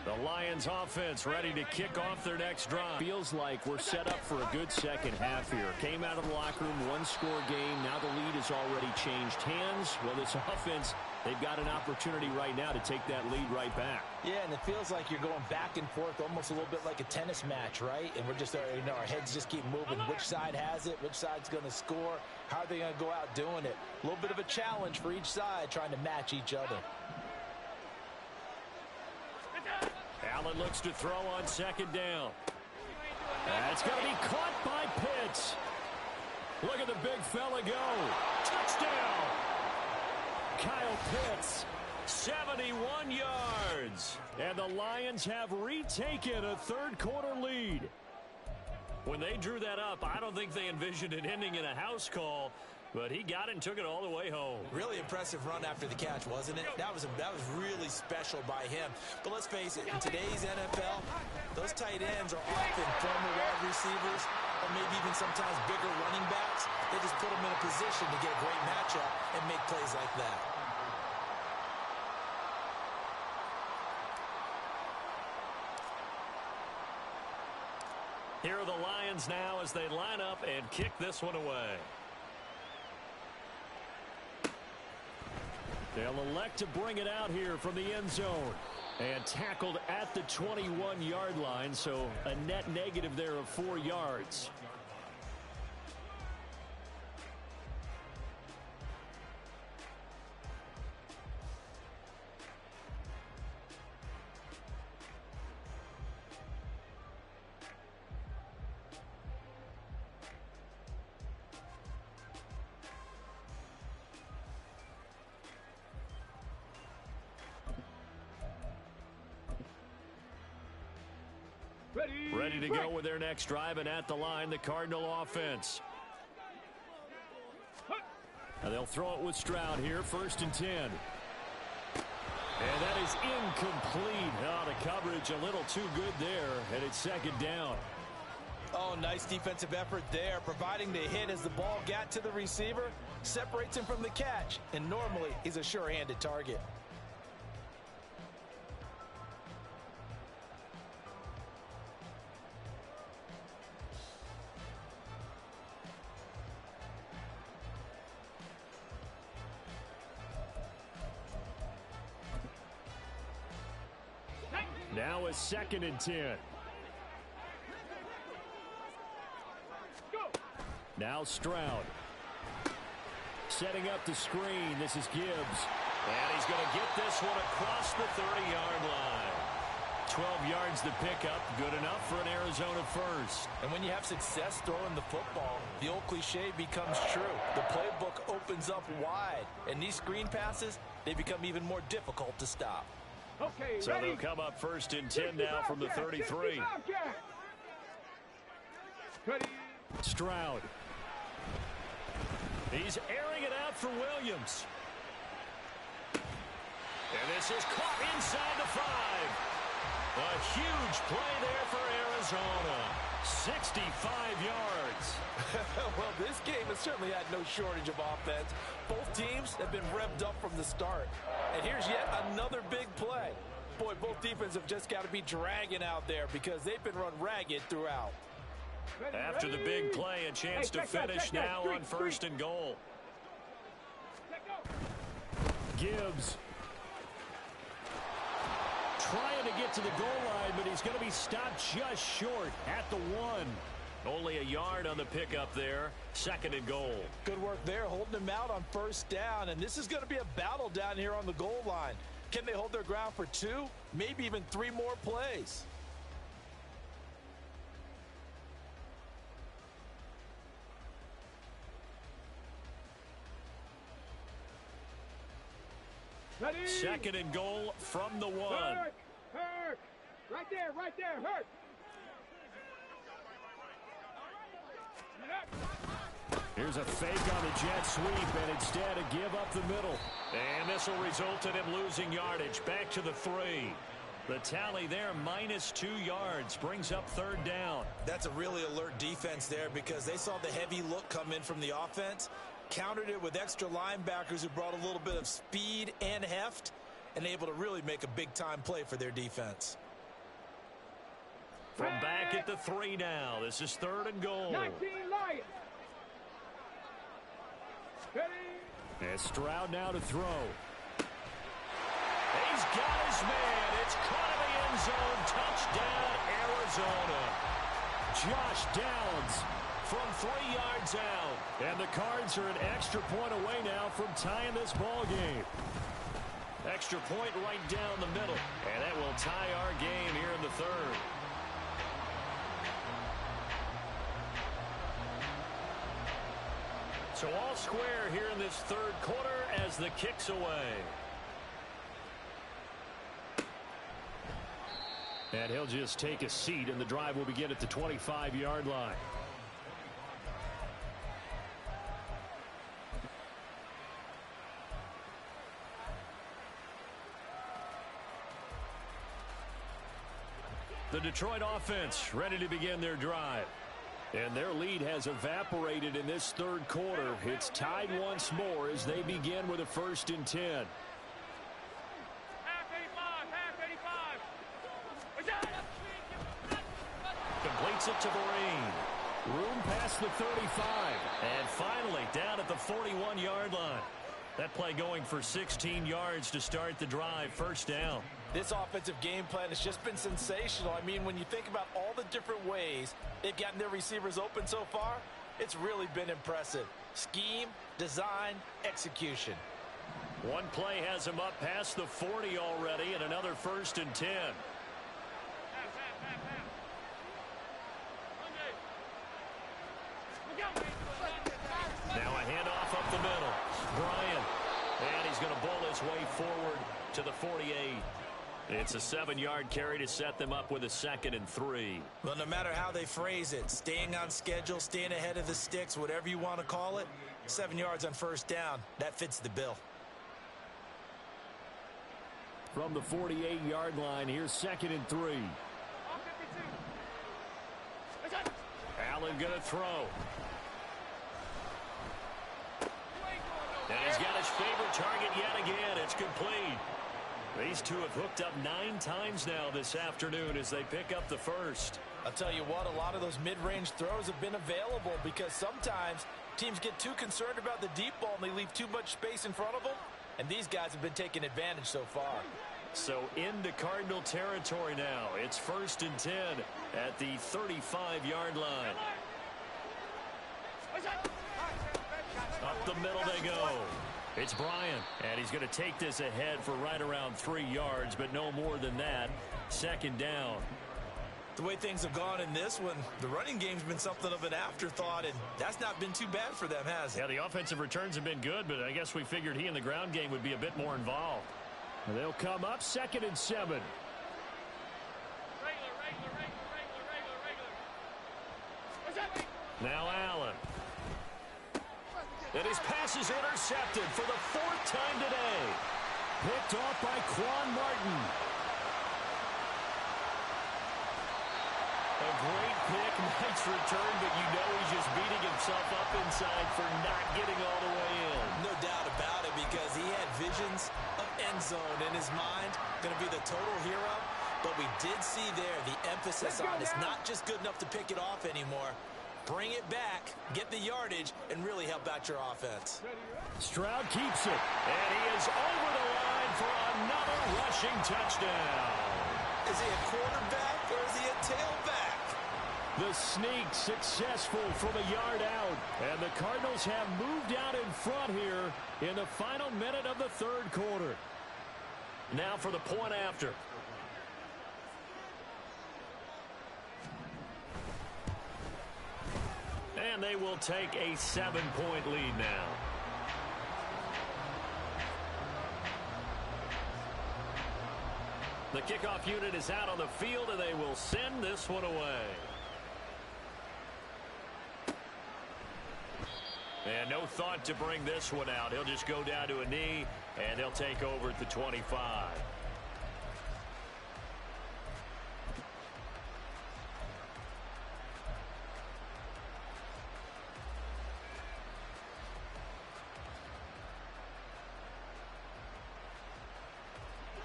The Lions offense ready to kick off their next drive. Feels like we're set up for a good second half here. Came out of the locker room, 1-score game. Now the lead has already changed hands. Well, this offense, they've got an opportunity right now to take that lead right back. Yeah, and it feels like you're going back and forth almost a little bit like a tennis match, right? And we're just, our heads just keep moving. Which side has it? Which side's going to score? How are they going to go out doing it? A little bit of a challenge for each side trying to match each other. Allen looks to throw on 2nd down. That's going to be caught by Pitts. Look at the big fella go. Touchdown. Kyle Pitts 71 yards. And the Lions have retaken a third-quarter lead. When they drew that up, I don't think they envisioned it ending in a house call, but he got it and took it all the way home. Really impressive run after the catch, wasn't it? That was really special by him. But let's face it, in today's NFL, those tight ends are often former wide receivers or maybe even sometimes bigger running backs. They just put them in a position to get a great matchup and make plays like that. Here are the Lions now as they line up and kick this one away. They'll elect to bring it out here from the end zone. And tackled at the 21-yard line, so a net negative there of 4 yards. Ready to go with their next drive, and at the line, the Cardinal offense. Now they'll throw it with Stroud here, 1st and 10. And that is incomplete. Oh, the coverage a little too good there, and it's 2nd down. Oh, nice defensive effort there, providing the hit as the ball got to the receiver, separates him from the catch, and normally he's a sure-handed target. Now a 2nd and 10. Now Stroud. Setting up the screen. This is Gibbs. And he's going to get this one across the 30-yard line. 12 yards to pick up. Good enough for an Arizona first. And when you have success throwing the football, the old cliche becomes true. The playbook opens up wide. And these screen passes, they become even more difficult to stop. Okay, So ready? they'll come up 1st and 10 now from the 33. Ready? Stroud. He's airing it out for Williams. And this is caught inside the 5. A huge play there for Arizona. 65 yards. Well, this game has certainly had no shortage of offense. Both teams have been revved up from the start. And here's yet another big play. Boy, both defenses have just got to be dragging out there because they've been run ragged throughout. After the big play, a chance to finish now on 1st and goal. Gibbs. Trying to get to the goal line, but he's going to be stopped just short at the 1. Only a yard on the pickup there. 2nd and goal. Good work there, holding him out on 1st down. And this is going to be a battle down here on the goal line. Can they hold their ground for 2, maybe even 3 more plays? Ready? 2nd and goal from the 1. Hurt. Right there, hurt. Here's a fake on the jet sweep, and instead a give up the middle. And this will result in him losing yardage. Back to the 3. The tally there, -2 yards, brings up 3rd down. That's a really alert defense there because they saw the heavy look come in from the offense, countered it with extra linebackers who brought a little bit of speed and heft, and able to really make a big-time play for their defense. From back at the 3 now. This is 3rd and goal. 19 Lions. Ready? And Stroud now to throw. He's got his man. It's caught in the end zone. Touchdown, Arizona. Josh Downs from 3 yards out. And the Cards are an extra point away now from tying this ball game. Extra point right down the middle. And that will tie our game here in the 3rd. So all square here in this 3rd quarter as the kick's away. And he'll just take a seat, and the drive will begin at the 25-yard line. The Detroit offense ready to begin their drive. And their lead has evaporated in this third quarter. It's tied once more as they begin with a 1st and 10. Completes it to Vereen. Room past the 35. And finally down at the 41-yard line. That play going for 16 yards to start the drive. 1st down. This offensive game plan has just been sensational. I mean, when you think about all the different ways they've gotten their receivers open so far, it's really been impressive. Scheme, design, execution. One play has him up past the 40 already, and another 1st and 10. Now a handoff up the middle. Bryant. And he's going to bowl his way forward to the 48. It's a 7-yard carry to set them up with a 2nd and 3. Well, no matter how they phrase it, staying on schedule, staying ahead of the sticks, whatever you want to call it, 7 yards on 1st down, that fits the bill. From the 48-yard line, here's 2nd and 3. Allen going to throw. And he's got his favorite target yet again. It's complete. These two have hooked up 9 times now this afternoon as they pick up the 1st. I'll tell you what, a lot of those mid-range throws have been available because sometimes teams get too concerned about the deep ball and they leave too much space in front of them, and these guys have been taking advantage so far. So into Cardinal territory now. It's 1st and 10 at the 35-yard line. Up the middle they go. It's Bryant, and he's going to take this ahead for right around 3 yards, but no more than that. 2nd down. The way things have gone in this one, the running game's been something of an afterthought, and that's not been too bad for them, has it? Yeah, the offensive returns have been good, but I guess we figured he in the ground game would be a bit more involved. They'll come up 2nd and 7. Now Allen. And his pass is intercepted for the 4th time today. Picked off by Quan Martin. A great pick, nice return, but you know he's just beating himself up inside for not getting all the way in. No doubt about it, because he had visions of end zone in his mind. Going to be the total hero. But we did see there the emphasis on it's not just good enough to pick it off anymore. Bring it back, get the yardage, and really help out your offense. Stroud keeps it. And he is over the line for another rushing touchdown. Is he a quarterback or is he a tailback? The sneak successful from a yard out. And the Cardinals have moved out in front here in the final minute of the 3rd quarter. Now for the point after. And they will take a 7-point lead now. The kickoff unit is out on the field, and they will send this one away. And no thought to bring this one out. He'll just go down to a knee, and he'll take over at the 25.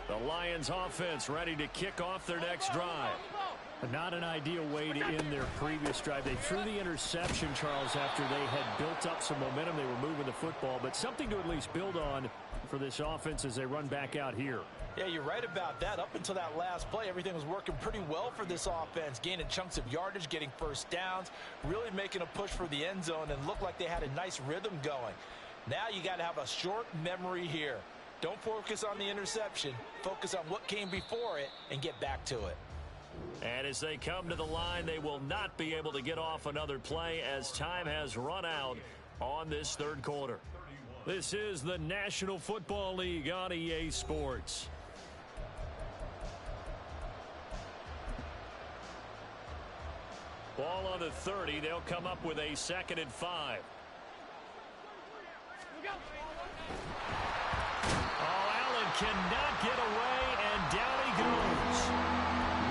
The Lions offense ready to kick off their next drive. Not an ideal way to end their previous drive. They threw the interception, Charles, after they had built up some momentum. They were moving the football, but something to at least build on for this offense as they run back out here. Yeah, you're right about that. Up until that last play, everything was working pretty well for this offense, gaining chunks of yardage, getting 1st downs, really making a push for the end zone, and looked like they had a nice rhythm going. Now you got to have a short memory here. Don't focus on the interception. Focus on what came before it and get back to it. And as they come to the line, they will not be able to get off another play as time has run out on this 3rd quarter. This is the National Football League on EA Sports. Ball on the 30. They'll come up with a 2nd and 5. Oh, Allen cannot get away, and down he goes.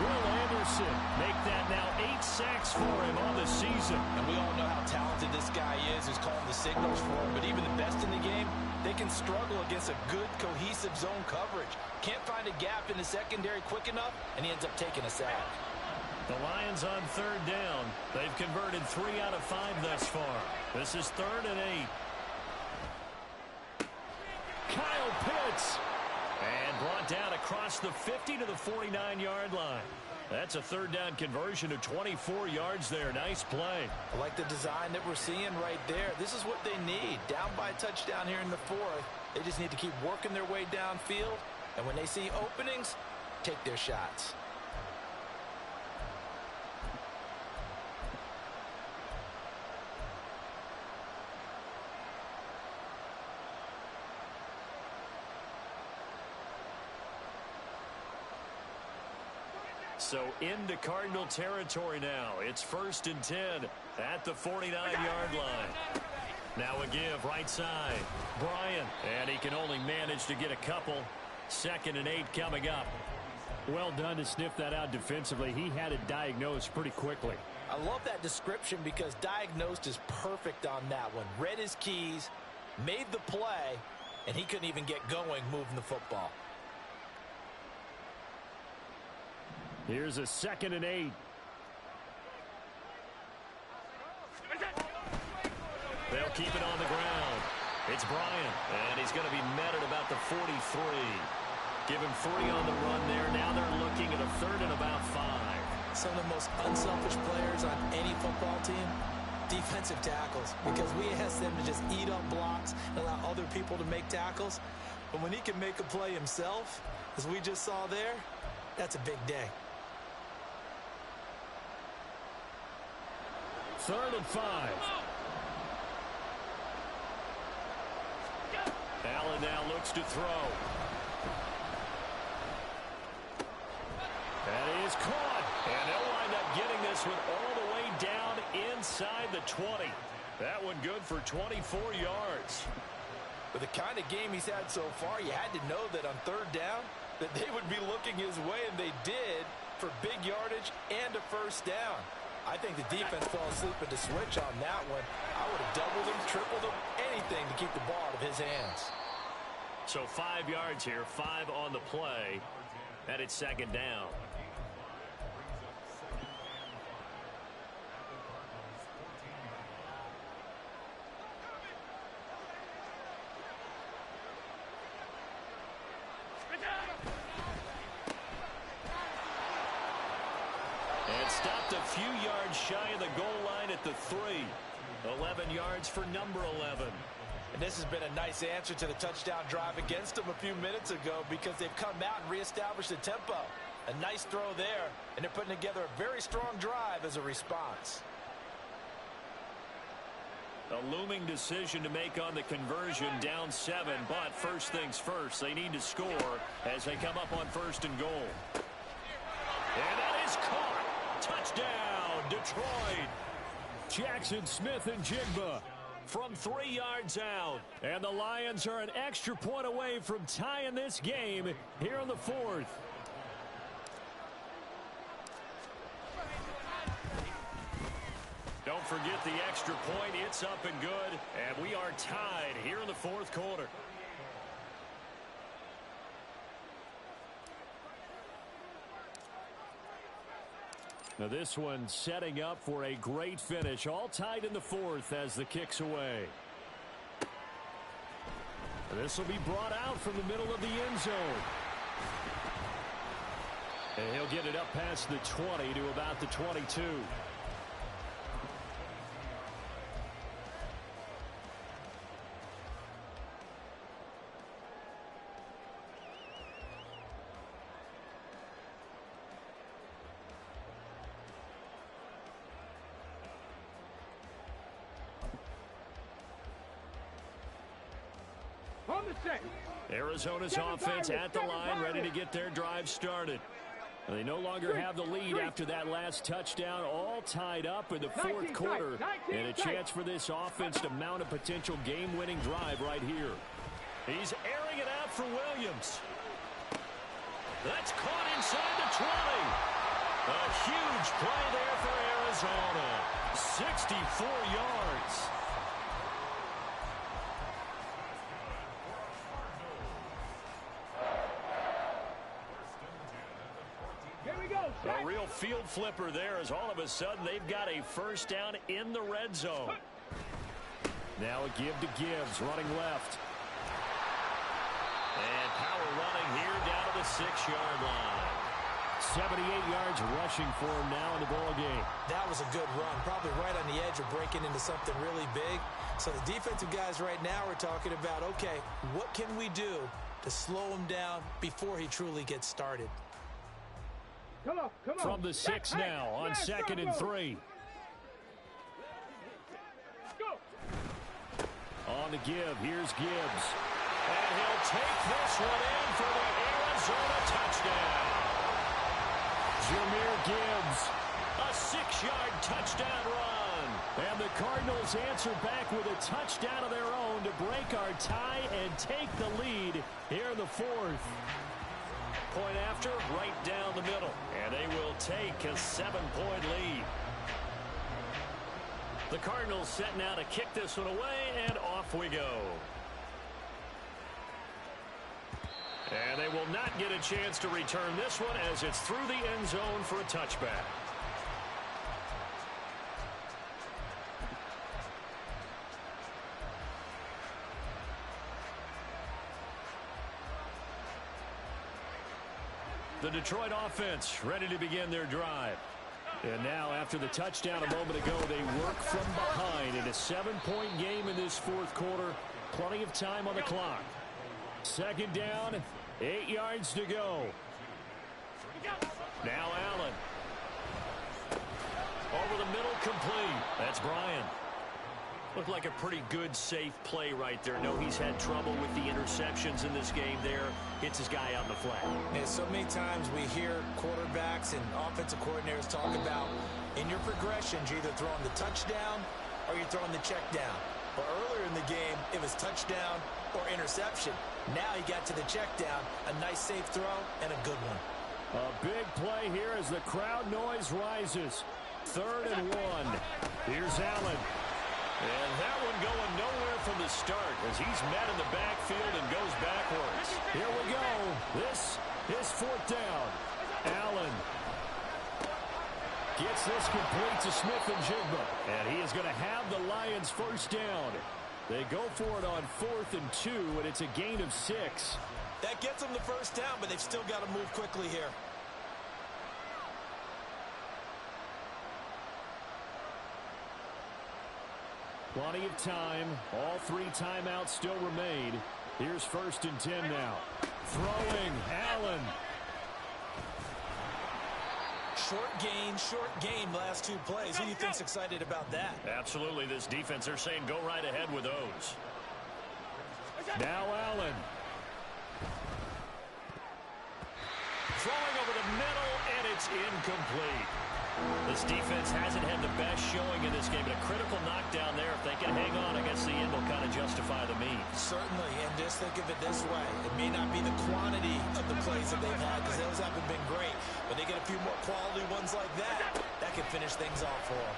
Will Anderson make that now 8 sacks for him on the season. And we all know how talented this guy is who's calling the signals for him. But even the best in the game, they can struggle against a good, cohesive zone coverage. Can't find a gap in the secondary quick enough, and he ends up taking a sack. The Lions on 3rd down. They've converted 3 out of 5 thus far. This is 3rd and 8. Kyle Pitts. And brought down across the 50 to the 49-yard line. That's a 3rd down conversion of 24 yards there. Nice play. I like the design that we're seeing right there. This is what they need. Down by a touchdown here in the 4th. They just need to keep working their way downfield. And when they see openings, take their shots. So into Cardinal territory now. It's 1st and 10 at the 49-yard line. Now a give right side. Bryant. And he can only manage to get a couple. 2nd and 8 coming up. Well done to sniff that out defensively. He had it diagnosed pretty quickly. I love that description because diagnosed is perfect on that one. Read his keys, made the play, and he couldn't even get going moving the football. Here's a 2nd and 8. They'll keep it on the ground. It's Bryant, and he's going to be met at about the 43. Give him 3 on the run there. Now they're looking at a 3rd and about 5. Some of the most unselfish players on any football team, defensive tackles, because we ask them to just eat up blocks and allow other people to make tackles. But when he can make a play himself, as we just saw there, that's a big day. 3rd and 5. Allen now looks to throw. That is caught. And they'll wind up getting this one all the way down inside the 20. That one good for 24 yards. With the kind of game he's had so far, you had to know that on 3rd down, that they would be looking his way, and they did, for big yardage and a 1st down. I think the defense fell asleep at the switch on that one. I would have doubled him, tripled him, anything to keep the ball out of his hands. So 5 yards here, 5 on the play, and it's 2nd down. And stopped a few yards shy of the goal line at the 3. 11 yards for number 11. And this has been a nice answer to the touchdown drive against them a few minutes ago because they've come out and reestablished the tempo. A nice throw there, and they're putting together a very strong drive as a response. A looming decision to make on the conversion, down 7, but first things first, they need to score as they come up on 1st and goal. And that is caught. Touchdown, Detroit. Jackson Smith and Jigba from 3 yards out. And the Lions are an extra point away from tying this game here in the 4th. Don't forget the extra point. It's up and good. And we are tied here in the 4th quarter. Now this one setting up for a great finish. All tied in the 4th as the kick's away. This will be brought out from the middle of the end zone. And he'll get it up past the 20 to about the 22. Arizona's offense at the line, ready to get their drive started. They no longer have the lead after that last touchdown, all tied up in the fourth quarter. And a chance for this offense to mount a potential game-winning drive right here. He's airing it out for Williams. That's caught inside the 20. A huge play there for Arizona. 64 yards. A real field flipper there as all of a sudden they've got a first down in the red zone. Now a give to Gibbs, running left. And power running here down to the 6-yard line. 78 yards rushing for him now in the ball game. That was a good run, probably right on the edge of breaking into something really big. So the defensive guys right now are talking about, okay, what can we do to slow him down before he truly gets started? Come on. From the 6 now on 2nd and 3. Go. On the give, here's Gibbs. And he'll take this one in for the Arizona touchdown. Jahmyr Gibbs. A 6-yard touchdown run. And the Cardinals answer back with a touchdown of their own to break our tie and take the lead here in the fourth. Point after, right down the middle. And they will take a 7-point lead. The Cardinals setting out to kick this one away, and off we go. And they will not get a chance to return this one as it's through the end zone for a touchback. The Detroit offense ready to begin their drive. And now, after the touchdown a moment ago, they work from behind in a 7-point game in this fourth quarter. Plenty of time on the clock. 2nd down, 8 yards to go. Now Allen. Over the middle, complete. That's Bryant. Looked like a pretty good, safe play right there. No, he's had trouble with the interceptions in this game there. Hits his guy out in the flat. And so many times we hear quarterbacks and offensive coordinators talk about in your progressions, you're either throwing the touchdown or you're throwing the check down. But earlier in the game, it was touchdown or interception. Now he got to the check down, a nice safe throw, and a good one. A big play here as the crowd noise rises. 3rd and 1. Here's Allen. And that one going nowhere from the start as he's met in the backfield and goes backwards. Here we go. This is 4th down. Allen gets this complete to Smith-Njigba. And he is going to have the Lions first down. They go for it on 4th and 2, and it's a gain of 6. That gets them the first down, but they've still got to move quickly here. Plenty of time. All 3 timeouts still remain. Here's 1st and 10 now. Throwing, Allen. Short game, last 2 plays. Who do you think's excited about that? Absolutely, this defense, they're saying go right ahead with those. Now Allen. Throwing over the middle, and it's incomplete. This defense hasn't had the best showing in this game, but a critical knockdown there. If they can hang on, I guess the end will kind of justify the means. Certainly, and just think of it this way. It may not be the quantity of the plays that they've had, because those haven't been great, but they get a few more quality ones like that. That can finish things off for them.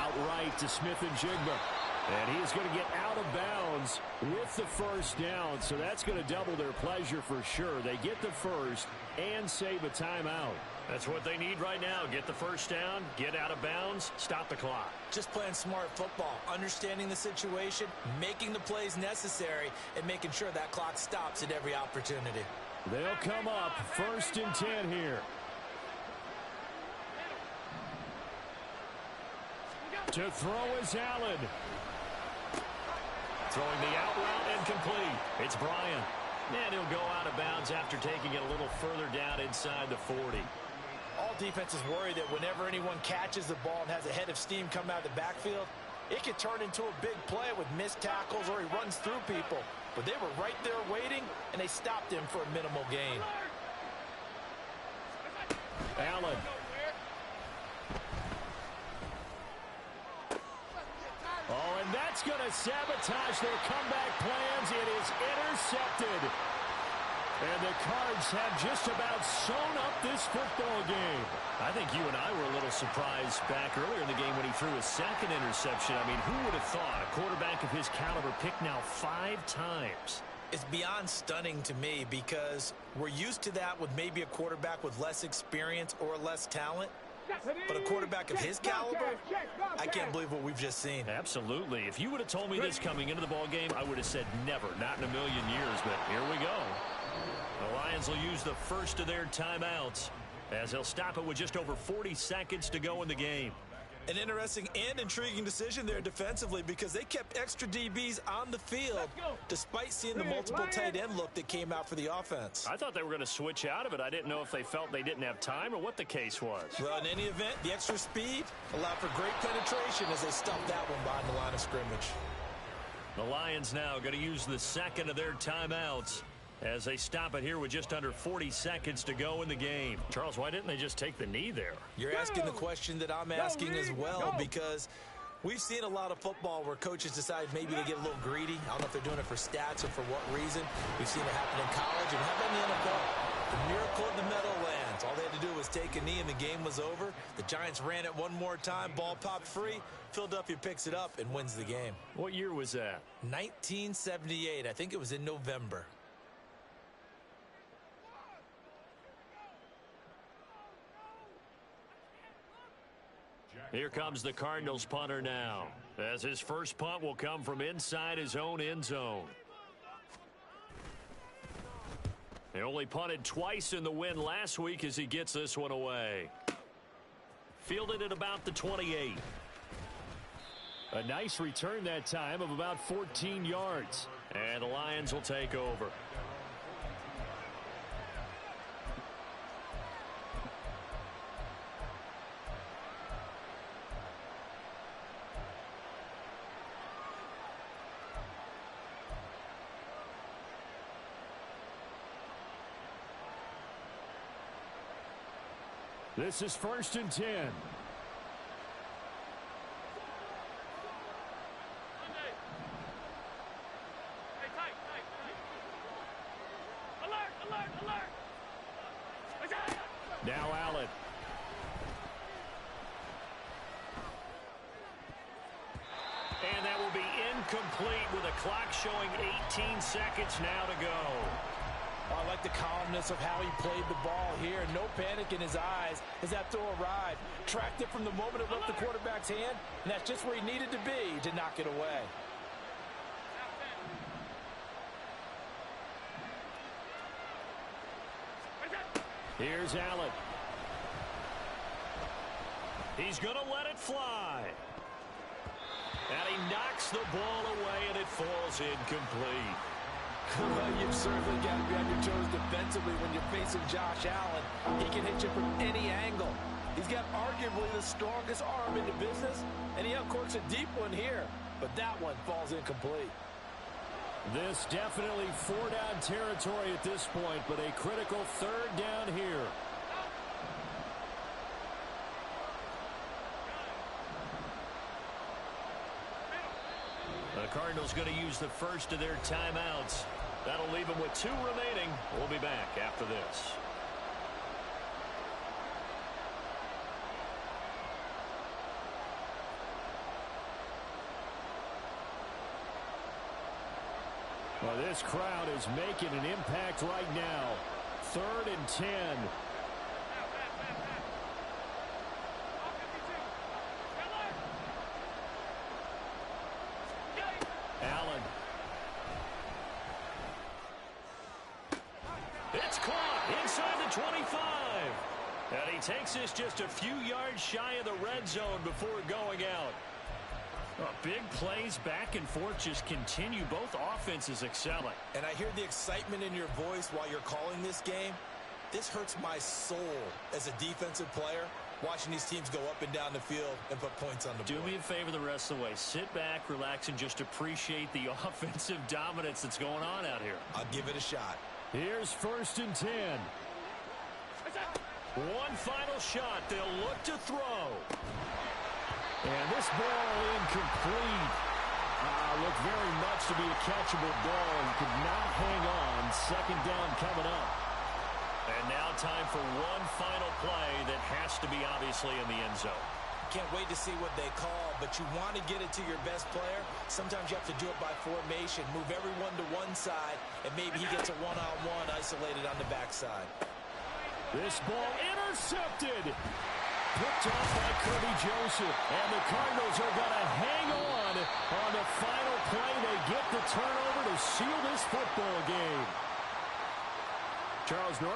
Outright to Smith-Njigba. And he is going to get out of bounds with the first down, so that's going to double their pleasure for sure. They get the first and save a timeout. That's what they need right now. Get the first down, get out of bounds, stop the clock. Just playing smart football, understanding the situation, making the plays necessary, and making sure that clock stops at every opportunity. They'll come up 1st and 10 here. To throw is Allen. Throwing the out route and complete. It's Bryant. And he'll go out of bounds after taking it a little further down inside the 40. All defenses worry that whenever anyone catches the ball and has a head of steam come out of the backfield, it could turn into a big play with missed tackles or he runs through people. But they were right there waiting, and they stopped him for a minimal gain. Allen. Oh, and that's going to sabotage their comeback plans. It is intercepted. And the Cards have just about sewn up this football game. I think you and I were a little surprised back earlier in the game when he threw his second interception. I mean, who would have thought a quarterback of his caliber picked now 5 times? It's beyond stunning to me because we're used to that with maybe a quarterback with less experience or less talent. But a quarterback of his caliber, I can't believe what we've just seen. Absolutely. If you would have told me this coming into the ball game, I would have said never, not in a million years. But here we go. The Lions will use the first of their timeouts as they'll stop it with just over 40 seconds to go in the game. An interesting and intriguing decision there defensively because they kept extra DBs on the field despite seeing the multiple tight end look that came out for the offense. I thought they were going to switch out of it. I didn't know if they felt they didn't have time or what the case was. Well, in any event, the extra speed allowed for great penetration as they stuffed that one behind the line of scrimmage. The Lions now going to use the second of their timeouts as they stop it here with just under 40 seconds to go in the game. Charles, why didn't they just take the knee there? You're asking the question that I'm asking as well because we've seen a lot of football where coaches decide maybe they get a little greedy. I don't know if they're doing it for stats or for what reason. We've seen it happen in college and how about in the NFL? The miracle of the Meadowlands. All they had to do was take a knee and the game was over. The Giants ran it one more time. Ball popped free. Philadelphia picks it up and wins the game. What year was that? 1978. I think it was in November. Here comes the Cardinals punter now, as his first punt will come from inside his own end zone. They only punted twice in the win last week as he gets this one away. Fielded at about the 28. A nice return that time of about 14 yards. And the Lions will take over. This is 1st and 10. Now Allen. And that will be incomplete with a clock showing 18 seconds now to go. I like the calmness of how he played the ball here. No panic in his eyes as that throw arrived. Tracked it from the moment it left the quarterback's hand, and that's just where he needed to be to knock it away. Here's Allen. He's going to let it fly. And he knocks the ball away, and it falls incomplete. Well, you've certainly got to be on your toes defensively when you're facing Josh Allen. He can hit you from any angle. He's got arguably the strongest arm in the business, and he uncorks a deep one here. But that one falls incomplete. This definitely 4-down territory at this point, but a critical 3rd down here. The Cardinals going to use the first of their timeouts. That'll leave them with 2 remaining. We'll be back after this. Well, this crowd is making an impact right now. 3rd and 10. Allen. It's caught inside the 25. And he takes this just a few yards shy of the red zone before going out. Big plays back and forth just continue. Both offenses excelling. And I hear the excitement in your voice while you're calling this game. This hurts my soul as a defensive player, watching these teams go up and down the field and put points on the board. Do me a favor the rest of the way. Sit back, relax, and just appreciate the offensive dominance that's going on out here. I'll give it a shot. Here's 1st and 10. One final shot. They'll look to throw. And this ball incomplete. Looked very much to be a catchable ball. He could not hang on. Second down coming up. And now time for one final play that has to be obviously in the end zone. Can't wait to see what they call, but you want to get it to your best player. Sometimes you have to do it by formation. Move everyone to one side, and maybe he gets a one-on-one isolated on the backside. This ball intercepted. Picked off by Kirby Joseph. And the Cardinals are going to hang on the final play. They get the turnover to seal this football game. Charles Norman.